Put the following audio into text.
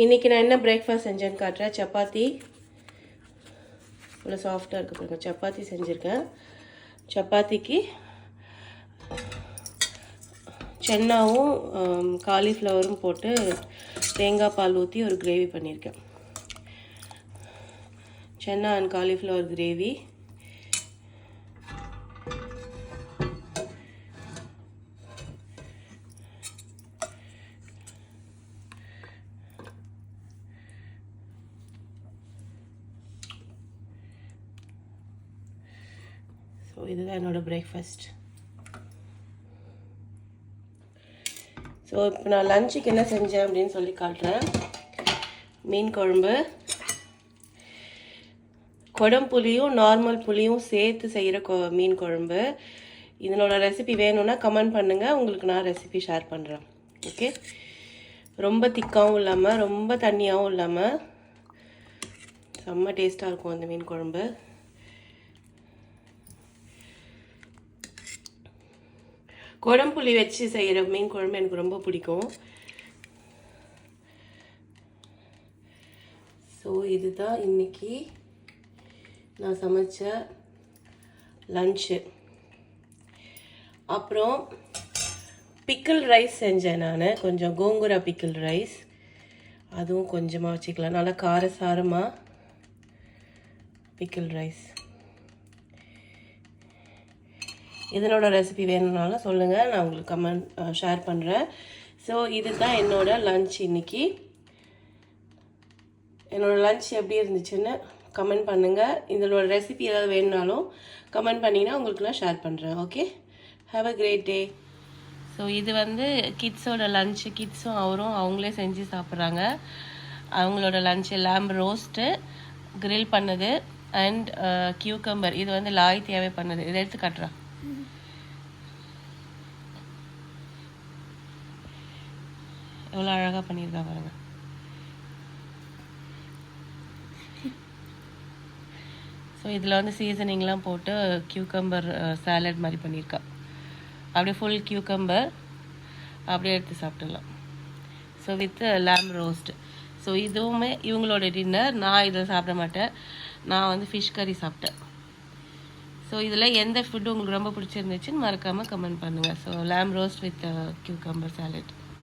இன்றைக்கி நான் என்ன பிரேக்ஃபாஸ்ட் செஞ்சேன்னு காட்டுறேன். சப்பாத்தி இவ்வளோ சாஃப்டாக இருக்குது பாருங்க. சப்பாத்தி செஞ்சுருக்கேன். சப்பாத்திக்கு சென்னாவும் காலிஃப்ளவரும் போட்டு தேங்காய் பால் ஊற்றி ஒரு கிரேவி பண்ணியிருக்கேன். சென்னா அண்ட் காலிஃப்ளவர் கிரேவி. ஸோ இதுதான் என்னோடய பிரேக்ஃபாஸ்ட். ஸோ இப்போ நான் லஞ்சுக்கு என்ன செஞ்சேன் அப்படின்னு சொல்லி காட்டுறேன். மீன் குழம்பு, கொடம்புளியும் நார்மல் புளியும் சேர்த்து செய்கிற மீன் குழம்பு. இதனோட ரெசிபி வேணும்னா கமெண்ட் பண்ணுங்கள், உங்களுக்கு நான் ரெசிபி ஷேர் பண்ணுறேன். ஓகே, ரொம்ப திக்காகவும் இல்லாமல் ரொம்ப தண்ணியாகவும் இல்லாமல் செம்ம டேஸ்ட்டாக இருக்கும் அந்த மீன் குழம்பு. கொடம்புளி வச்சு செய்கிற மீன் குழம்பு எனக்கு ரொம்ப பிடிக்கும். ஸோ இதுதான் இன்னைக்கு நான் சமைச்ச லன்ச்சு. அப்புறம் பிக்கிள் ரைஸ் செஞ்சேன் நான். கொஞ்சம் கோங்குரா பிக்கிள் ரைஸ், அதுவும் கொஞ்சமாக வச்சுக்கலாம். நல்லா காரசாரமாக பிக்கிள் ரைஸ். இதனோட ரெசிபி வேணும்னாலும் சொல்லுங்கள், நான் உங்களுக்கு கமெண்ட் ஷேர் பண்ணுறேன். ஸோ இதுதான் என்னோடய லன்ச் இன்றைக்கி. என்னோடய லன்ச் எப்படி இருந்துச்சுன்னு கமெண்ட் பண்ணுங்கள். இதனோட ரெசிபி ஏதாவது வேணும்னாலும் கமெண்ட் பண்ணிங்கன்னா உங்களுக்கு நான் ஷேர் பண்ணுறேன். Okay, have a great day. So இது வந்து கிட்ஸோட லன்ச்சு. கிட்ஸும் அவங்களே செஞ்சு சாப்பிட்றாங்க. அவங்களோட லன்ச்சு லேம்ப் ரோஸ்ட்டு, கிரில் பண்ணது அண்ட் கியூக்கம்பர். இது வந்து லாய்த்தியாவே பண்ணது. இதை எடுத்து காட்டுறேன். எவ்வளோ அழகாக பண்ணியிருக்கா பாருங்க. ஸோ இதில் வந்து சீசனிங்லாம் போட்டு கியூக்கம்பர் சாலட் மாதிரி பண்ணியிருக்கா. அப்படியே ஃபுல் கியூக்கம்பர் அப்படியே எடுத்து சாப்பிட்டுடலாம். So with lamb roast. So இதுவுமே இவங்களோட டின்னர். நான் இதை சாப்பிட மாட்டேன். நான் வந்து ஃபிஷ் கறி சாப்பிட்டேன். ஸோ இதில் எந்த ஃபுட்டு உங்களுக்கு ரொம்ப பிடிச்சிருந்துச்சுன்னு மறக்காமல் கமெண்ட் பண்ணுங்கள். So lamb roast with cucumber salad.